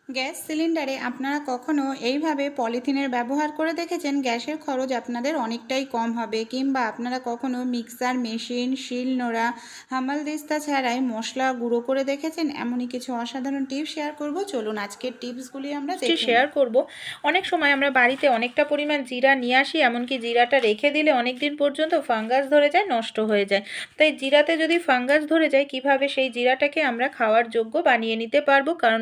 Gas সিলিন্ডারে আপনারা কখনো এইভাবে পলিথিনের ব্যবহার করে দেখেছেন? গ্যাসের খরচ আপনাদের অনেকটাই কম হবে। কিংবা আপনারা কখনো মিক্সার মেশিন, শিলনোড়া, হামালদিস্তা ছাড়াই মশলা গুঁড়ো করে দেখেছেন? এমনই কিছু অসাধারণ টিপস শেয়ার করব, চলুন আজকের টিপসগুলি আমরা দেখে শেয়ার নিই। করব। অনেক সময় আমরা বাড়িতে অনেকটা পরিমাণ জিরা নিয়ে আসি, এমনকি জিরাটা রেখে দিলে অনেক দিন পর্যন্ত ফাঙ্গাস ধরে যায়, নষ্ট হয়ে যায়। তাই জিরাতে যদি ফাঙ্গাস ধরে যায়, কিভাবে সেই জিরাটাকে আমরা খাওয়ার যোগ্য বানিয়ে নিতে পারবো, কারণ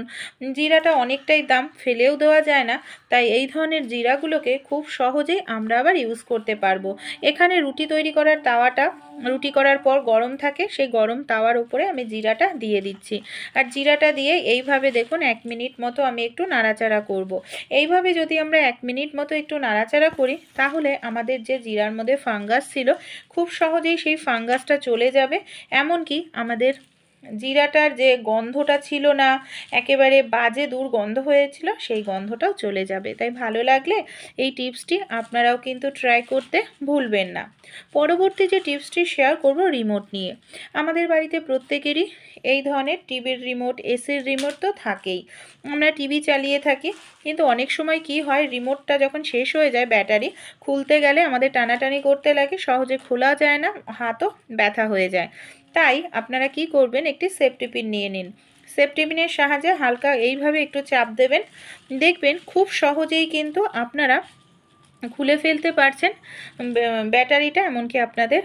জিরাটা অনেকটাই দাম, ফেলেও দেওয়া যায় না। তাই এই ধরনের জিরাগুলোকে খুব সহজেই আমরা আবার ইউজ করতে পারবো। এখানে রুটি তৈরি করার তাওয়াটা রুটি করার পর গরম থাকে, সেই গরম তাওয়ার উপরে আমি জিরাটা দিয়ে দিচ্ছি। আর জিরাটা দিয়ে এইভাবে দেখুন 1 মিনিট মতো আমি একটু নাড়াচাড়া করব। এইভাবে যদি আমরা 1 মিনিট মতো একটু নাড়াচাড়া করি, তাহলে আমাদের যে জিরার মধ্যে ফাঙ্গাস ছিল, খুব সহজেই সেই ফাঙ্গাসটা চলে যাবে। এমনকি আমাদের জিরাটার যে গন্ধটা ছিল না, একেবারে বাজে দুর্গন্ধ হয়েছিল, সেই গন্ধটাও চলে যাবে। তাই ভালো লাগলে এই টিপসটি আপনারাও কিন্তু ট্রাই করতে ভুলবেন না। পরবর্তী যে টিপসটি শেয়ার করব রিমোট নিয়ে। আমাদের বাড়িতে প্রত্যেকেরই এই ধরনের টিভির রিমোট, এসির রিমোট তো থাকেই। আমরা টিভি চালিয়ে থাকি, কিন্তু অনেক সময় কি হয়, রিমোটটা যখন শেষ হয়ে যায় ব্যাটারি, খুলতে গেলে আমাদের টানাটানি করতে লাগে, সহজে খোলা যায় না, হাতও ব্যথা হয়ে যায়। তাই আপনারা কি করবেন, একটি সেফটি পিন নিয়ে নিন। সেফটি পিনের সাহায্যে হালকা এইভাবে একটু চাপ দেবেন, দেখবেন খুব সহজেই কিন্তু আপনারা খুলে ফেলতে পারছেন ব্যাটারিটা। এমনকি আপনাদের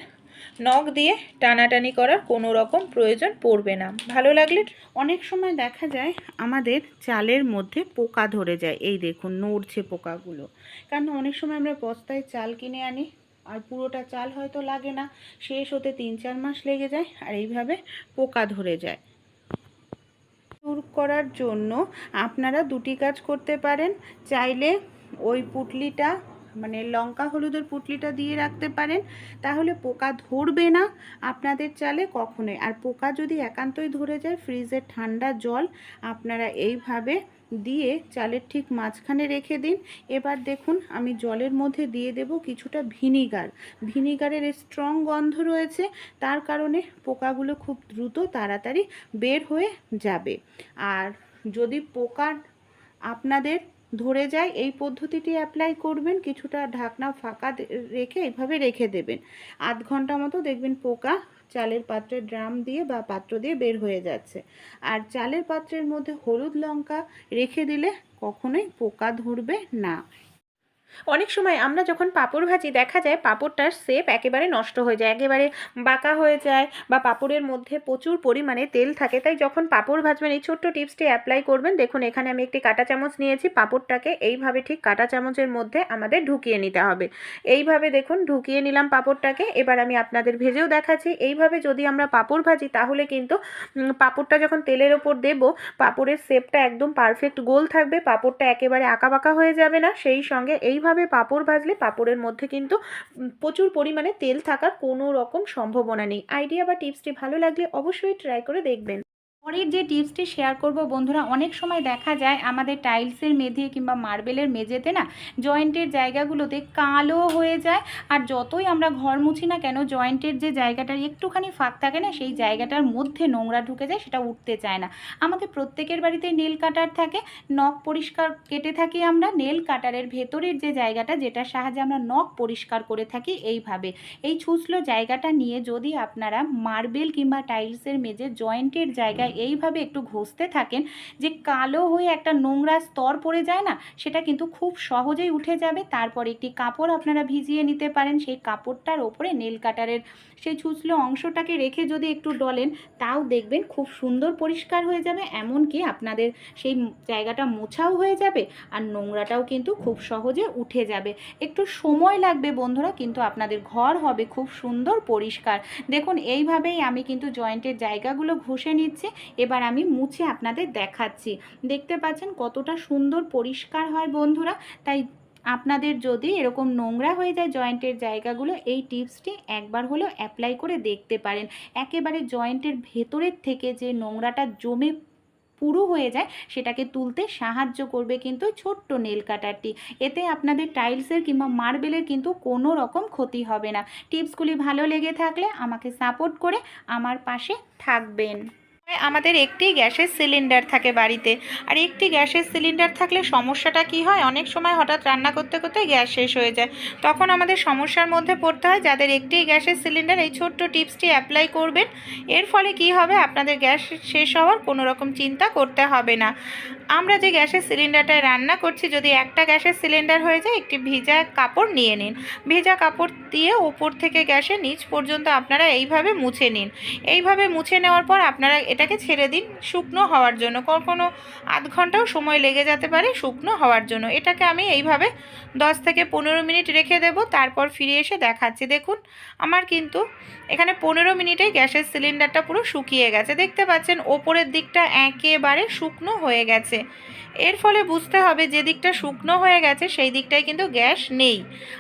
নখ দিয়ে টানাটানি করার কোনো রকম প্রয়োজন পড়বে না। ভালো লাগলে অনেক সময় দেখা যায় আমাদের চালের মধ্যে পোকা ধরে যায়, এই দেখুন নড়ছে পোকাগুলো। কারণ অনেক সময় আমরা বস্তায় চাল কিনে আনি, আর পুরোটা চাল হয়তো লাগে না, শেষ হতে 3-4 মাস লেগে যায়, আর এইভাবে পোকা ধরে যায়। দূর করার জন্য আপনারা দুটি কাজ করতে পারেন। চাইলে ওই পুঁটলিটা, মানে লঙ্কা হলুদের পুঁটলিটা দিয়ে রাখতে পারেন, তাহলে পোকা ধরবে না আপনাদের চালে কখনোই। আর পোকা যদি একান্তই ধরে যায়, ফ্রিজের ঠান্ডা জল আপনারা এইভাবে দিয়ে চালের ঠিক মাঝখানে রেখে দিন। এবার দেখুন আমি জলের মধ্যে দিয়ে দেব কিছুটা ভিনিগার। ভিনিগারের স্ট্রং গন্ধ রয়েছে, তার কারণে পোকাগুলো খুব দ্রুত তাড়াতাড়ি বের হয়ে যাবে। আর যদি পোকা আপনাদের ধরে যায়, এই পদ্ধতিটি অ্যাপ্লাই করবেন। কিছুটা ঢাকনা ফাঁকা রেখে এইভাবে রেখে দেবেন, আধ ঘন্টা মতো, দেখবেন পোকা চালের পাত্রে ড্রাম দিয়ে বা পাত্র দিয়ে বের হয়ে যাচ্ছে। আর চালের পাত্রের মধ্যে হলুদ লঙ্কা রেখে দিলে কখনোই পোকা ধরবে না। অনেক সময় আমরা যখন পাঁপড় ভাজি, দেখা যায় পাঁপড়টার শেপ একেবারে নষ্ট হয়ে যায়, একেবারে বাঁকা হয়ে যায়, বা পাঁপড়ের মধ্যে প্রচুর পরিমাণে তেল থাকে। তাই যখন পাঁপড় ভাজবেন এই ছোট্ট টিপসটি অ্যাপ্লাই করবেন। দেখুন এখানে আমি একটি কাঁটা চামচ নিয়েছি, পাঁপড়টাকে এইভাবে ঠিক কাঁটা চামচের মধ্যে আমাদের ঢুকিয়ে নিতে হবে। এইভাবে দেখুন ঢুকিয়ে নিলাম পাঁপড়টাকে। এবার আমি আপনাদের ভেজেও দেখাচ্ছি। এইভাবে যদি আমরা পাঁপড় ভাজি, তাহলে কিন্তু পাঁপড়টা যখন তেলের ওপর দেব, পাঁপড়ের শেপটা একদম পারফেক্ট গোল থাকবে, পাঁপড়টা একেবারে আঁকাবাঁকা হয়ে যাবে না। সেই সঙ্গে এইভাবে পাঁপড় ভাজলে পাঁপড়ের মধ্যে কিন্তু প্রচুর পরিমাণে তেল থাকার কোনো রকম সম্ভাবনা নেই। আইডিয়া বা টিপসটি ভালো লাগলে অবশ্যই ট্রাই করে দেখবেন। পরের যে টিপসটি শেয়ার করব বন্ধুরা, অনেক সময় দেখা যায় আমাদের টাইলসের মেঝে কিংবা মার্বেলের মেঝেতে না, জয়েন্টের জায়গাগুলোতে কালো হয়ে যায়। আর যতই আমরা ঘর মুছি না কেন, জয়েন্টের যে জায়গাটার একটুখানি ফাঁক থাকে না, সেই জায়গাটার মধ্যে নোংরা ঢুকে যায়, সেটা উঠতে চায় না। আমাদের প্রত্যেকের বাড়িতে নেল কাটার থাকে, নখ পরিষ্কার কেটে থাকি আমরা। নেল কাটারের ভেতরের যে জায়গাটা, যেটার সাহায্যে আমরা নখ পরিষ্কার করে থাকি, এইভাবে এই ছুঁচলো জায়গাটা নিয়ে যদি আপনারা মার্বেল কিংবা টাইলসের মেঝে জয়েন্টের জায়গায় এইভাবে একটু ঘষতে থাকেন, যে কালো হয়ে একটা নোংরা স্তর পড়ে যায় না, সেটা কিন্তু খুব সহজেই উঠে যাবে। তারপর একটি কাপড় আপনারা ভিজিয়ে নিতে পারেন, সেই কাপড়টার ওপরে নেল কাটারের সেই ছুঁচলো অংশটাকে রেখে যদি একটু ডলেন, তাও দেখবেন খুব সুন্দর পরিষ্কার হয়ে যাবে। এমনকি আপনাদের সেই জায়গাটা মোছাও হয়ে যাবে, আর নোংরাটাও কিন্তু খুব সহজে উঠে যাবে। একটু সময় লাগবে বন্ধুরা, কিন্তু আপনাদের ঘর হবে খুব সুন্দর পরিষ্কার। দেখুন এইভাবেই আমি কিন্তু জয়েন্টের জায়গাগুলো ঘষে নিচ্ছি। এবার আমি মুছে আপনাদের দেখাচ্ছি। দেখতে পাচ্ছেন কতটা সুন্দর পরিষ্কার হয় বন্ধুরা। তাই আপনাদের যদি এরকম নোংরা হয়ে যায় জয়েন্টের জায়গাগুলো, এই টিপসটি একবার হলেও অ্যাপ্লাই করে দেখতে পারেন। একেবারে জয়েন্টের ভেতরের থেকে যে নোংরাটা জমে পুরো হয়ে যায়, সেটাকে তুলতে সাহায্য করবে কিন্তু ছোট্ট নেল কাটারটি। এতে আপনাদের টাইলসের কিংবা মার্বেলের কিন্তু কোনো রকম ক্ষতি হবে না। টিপসগুলি ভালো লেগে থাকলে আমাকে সাপোর্ট করে আমার পাশে থাকবেন। আমাদের একটি গ্যাসের সিলিন্ডার থাকে বাড়িতে, আর একটি গ্যাসের সিলিন্ডার থাকলে সমস্যাটা কি হয়, অনেক সময় হঠাৎ রান্না করতে করতে গ্যাস শেষ হয়ে যায়, তখন আমাদের সমস্যার মধ্যে পড়তে হয়। যাদের একটি গ্যাসের সিলিন্ডার, এই ছোট্ট টিপসটি অ্যাপ্লাই করবেন, এর ফলে কি হবে, আপনাদের গ্যাস শেষ হওয়ার কোনো রকম চিন্তা করতে হবে না। আমরা যে গ্যাসের সিলিন্ডারটায় রান্না করছি, যদি একটা গ্যাসের সিলিন্ডার হয়ে যায়, একটি ভেজা কাপড় নিয়ে নিন। ভেজা কাপড় দিয়ে ওপর থেকে গ্যাসের নিচ পর্যন্ত আপনারা এইভাবে মুছে নিন। এইভাবে মুছে নেওয়ার পর আপনারা এটাকে ছেড়ে দিন শুকনো হওয়ার জন্য। কখনো আধ ঘন্টাও সময় লেগে যেতে পারে শুকনো হওয়ার জন্য। এটাকে আমি এইভাবে 10 থেকে 15 মিনিট রেখে দেব, তারপর ফিরে এসে দেখাচ্ছি। দেখুন আমার কিন্তু এখানে 15 মিনিটেই গ্যাসের সিলিন্ডারটা পুরো শুকিয়ে গেছে। দেখতে পাচ্ছেন ওপরের দিকটা একেবারে শুকনো হয়ে গেছে। এর ফলে বুঝতে হবে যে দিকটা শুকনো হয়ে গেছে সেই দিকটায় কিন্তু গ্যাস নেই,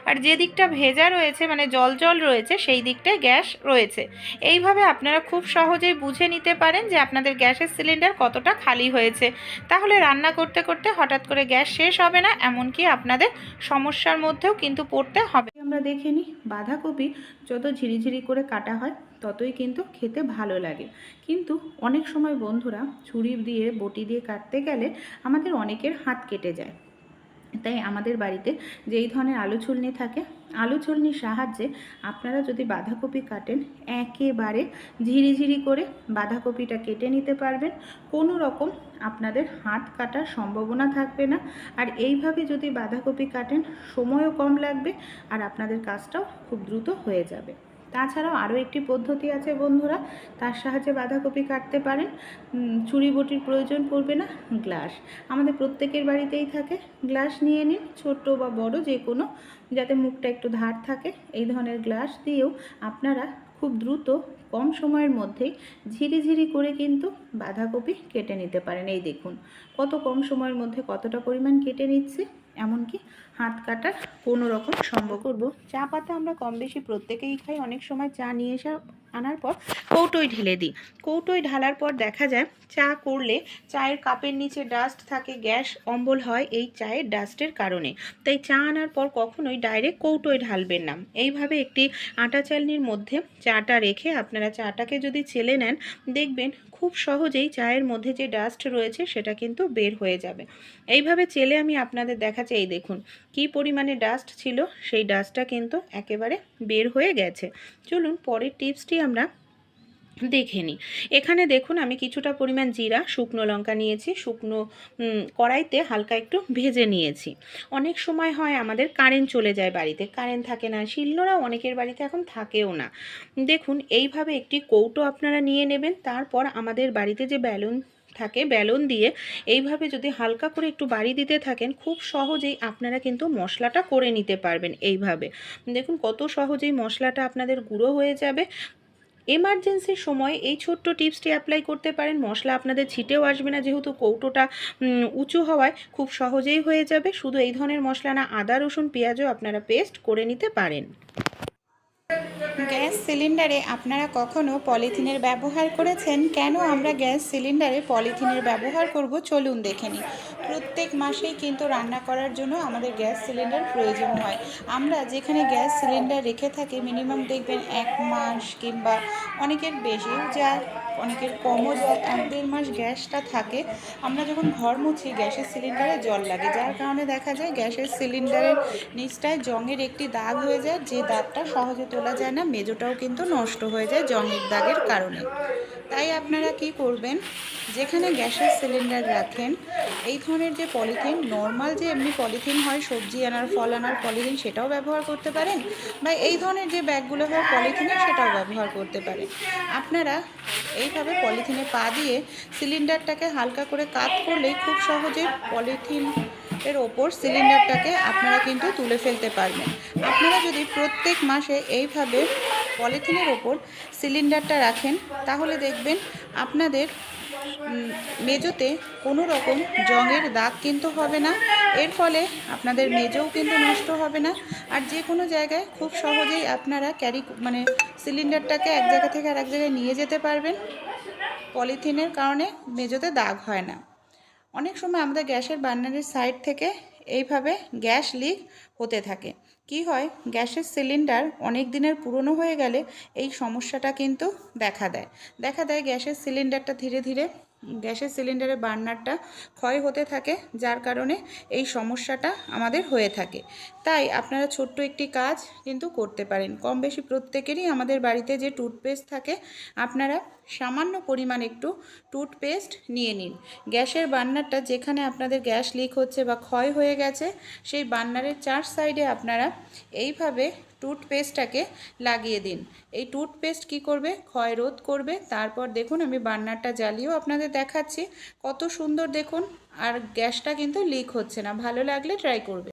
আর যে দিকটা ভেজা রয়েছে মানে জল জল রয়েছে সেই দিকটায় গ্যাস রয়েছে। এইভাবে আপনারা খুব সহজেই বুঝে নিতে পারেন যে আপনাদের গ্যাসের সিলিন্ডার কতটা খালি হয়েছে। তাহলে রান্না করতে করতে হঠাৎ করে গ্যাস শেষ হবে না, এমনকি আপনাদের সমস্যার মধ্যেও কিন্তু পড়তে হবে। আমরা দেখে নিই, বাঁধাকপি যত ঝিরিঝিরি করে কাটা হয় ততই কিন্তু খেতে ভালো লাগে। কিন্তু অনেক সময় বন্ধুরা ছুরি দিয়ে বটি দিয়ে কাটতে গেলে আমাদের অনেকের হাত কেটে যায়। তাই আমাদের বাড়িতে যেই ধরনের আলু ছুলনি থাকে, আলু ছুলনির সাহায্যে আপনারা যদি বাঁধাকপি কাটেন, একেবারে ঝিরিঝিরি করে বাঁধাকপিটা কেটে নিতে পারবেন। কোনো রকম আপনাদের হাত কাটার সম্ভাবনা থাকবে না। আর এইভাবে যদি বাঁধাকপি কাটেন, সময়ও কম লাগবে আর আপনাদের কাজটাও খুব দ্রুত হয়ে যাবে। তাছাড়াও আরও একটি পদ্ধতি আছে বন্ধুরা, তার সাহায্যে বাঁধাকপি কাটতে পারেন। ছুরি বটির প্রয়োজন পড়বে না, গ্লাস আমাদের প্রত্যেকের বাড়িতেই থাকে। গ্লাস নিয়ে নিন, ছোট বা বড় যে কোনো, যাতে মুখটা একটু ধার থাকে। এই ধরনের গ্লাস দিয়েও আপনারা খুব দ্রুত কম সময়ের মধ্যেই ঝিরিঝিরি করে কিন্তু বাঁধাকপি কেটে নিতে পারেন। এই দেখুন কত কম সময়ের মধ্যে কতটা পরিমাণ কেটে নিচ্ছে, এমনকি হাত কাটার কোনো রকম সম্ভব করব। চা পাতা আমরা কম বেশি প্রত্যেকেই খাই। অনেক সময় চা নিয়ে এসে আনার পর কৌটোয় ঢেলে দিই। কৌটোয় ঢালার পর দেখা যায় চা করলে চায়ের কাপের নিচে ডাস্ট থাকে, গ্যাস অম্বল হয় এই চায়ের ডাস্টের কারণে। তাই চা আনার পর কখনোই ডাইরেক্ট কৌটোয় ঢালবেন না। এইভাবে একটি আটা চালনির মধ্যে চাটা রেখে আপনারা চাটাকে যদি ছেলে নেন, দেখবেন খুব সহজেই চায়ের মধ্যে যে ডাস্ট রয়েছে সেটা কিন্তু বের হয়ে যাবে। এইভাবে চেলে আমি আপনাদের দেখাচ্ছি। এই দেখুন কি পরিমাণে ডাস্ট ছিল, সেই ডাস্টটা কিন্তু একেবারে বের হয়ে গেছে। চলুন পরের টিপসটি আমরা দেখে নিই। এখানে দেখুন আমি কিছুটা পরিমাণ জিরা, শুকনো লঙ্কা নিয়েছি, শুকনো কড়াইতে হালকা একটু ভেজে নিয়েছি। অনেক সময় হয় আমাদের কারেন্ট চলে যায় বাড়িতে, কারেন্ট থাকে না, শিলনোড়াও অনেকের বাড়িতে এখন থাকেও না। দেখুন এইভাবে একটি কৌটো আপনারা নিয়ে নেবেন। তারপর আমাদের বাড়িতে যে বেলুন থাকে, বেলুন দিয়ে এইভাবে যদি হালকা করে একটু বাড়ি দিতে থাকেন, খুব সহজেই আপনারা কিন্তু মশলাটা করে নিতে পারবেন। এইভাবে দেখুন কত সহজেই মশলাটা আপনাদের গুঁড়ো হয়ে যাবে। এমার্জেন্সির সময় এই ছোট্ট টিপসটি অ্যাপ্লাই করতে পারেন। মশলা আপনাদের ছিটেও আসবে না, যেহেতু কৌটোটা উঁচু হওয়ায় খুব সহজেই হয়ে যাবে। শুধু এই ধরনের মশলা না, আদা রসুন পেঁয়াজও আপনারা পেস্ট করে নিতে পারেন। গ্যাস সিলিন্ডারে আপনারা কখনো পলিথিনের ব্যবহার করেছেন? কেন আমরা গ্যাস সিলিন্ডারে পলিথিনের ব্যবহার করব চলুন দেখে নিই। প্রত্যেক মাসেই কিন্তু রান্না করার জন্য আমাদের গ্যাস সিলিন্ডার প্রয়োজন হয়। আমরা যেখানে গ্যাস সিলিন্ডার রেখে থাকি মিনিমাম দেখবেন 1 মাস কিংবা অনেকের বেশি যায়, অনেকের কমও যায়, 1-1.5 মাস গ্যাসটা থাকে। আমরা যখন ঘর মুছি গ্যাসের সিলিন্ডারে জল লাগে, যার কারণে দেখা যায় গ্যাসের সিলিন্ডারের নিচটায় জংয়ের একটি দাগ হয়ে যায়, যে দাগটা সহজে তোলা যায় না, মেজোটাও কিন্তু নষ্ট হয়ে যায় জংয়ের দাগের কারণে। তাই আপনারা কি করবেন, যেখানে গ্যাসের সিলিন্ডার রাখেন এই ধরনের যে পলিথিন, নর্মাল যে এমনি পলিথিন হয় সবজি আনার ফল আনার পলিথিন, সেটাও ব্যবহার করতে পারেন, বা এই ধরনের যে ব্যাগগুলো হয় পলিথিনের, সেটাও ব্যবহার করতে পারেন। আপনারা এইভাবে পলিথিনে পা দিয়ে সিলিন্ডারটাকে হালকা করে কাত করলেই খুব সহজে পলিথিন এর ওপর সিলিন্ডারটাকে আপনারা কিন্তু তুলে ফেলতে পারবেন। আপনারা যদি প্রত্যেক মাসে এইভাবে পলিথিনের ওপর সিলিন্ডারটা রাখেন, তাহলে দেখবেন আপনাদের মেজোতে কোনো রকম জংয়ের দাগ কিন্তু হবে না। এর ফলে আপনাদের মেজোও কিন্তু নষ্ট হবে না। আর যে কোনো জায়গায় খুব সহজেই আপনারা সিলিন্ডারটাকে এক জায়গা থেকে আরেক জায়গায় নিয়ে যেতে পারবেন। পলিথিনের কারণে মেজোতে দাগ হয় না। অনেক সময় আমাদের গ্যাসের বার্নারের সাইড থেকে এইভাবে গ্যাস লিক হতে থাকে। কি হয়, গ্যাসের সিলিন্ডার অনেক দিনের পুরনো হয়ে গেলে এই সমস্যাটা কিন্তু দেখা দেয় গ্যাসের সিলিন্ডারটা ধীরে ধীরে গ্যাসের সিলিন্ডারের বার্নারটা ক্ষয় হতে থাকে, যার কারণে এই সমস্যাটা আমাদের হয়ে থাকে। তাই আপনারা ছোট্ট একটি কাজ কিন্তু করতে পারেন। কম বেশি প্রত্যেকেরই আমাদের বাড়িতে যে টুথপেস্ট থাকে, আপনারা সামান্য পরিমাণ একটু টুথপেস্ট নিয়ে নিন। গ্যাসের বার্নারটা যেখানে আপনাদের গ্যাস লিক হচ্ছে বা ক্ষয় হয়ে গেছে, সেই বার্নারের 4 সাইডে আপনারা এইভাবে টুথপেস্টটাকে লাগিয়ে দিন। এই টুথপেস্ট কি করবে, ক্ষয় রোধ করবে। তারপর দেখুন আমি বার্নারটা জ্বালিয়েও আপনাদের দেখাচ্ছি, কত সুন্দর দেখুন, আর গ্যাসটা কিন্তু লিক হচ্ছে না। ভালো লাগলে ট্রাই করবে।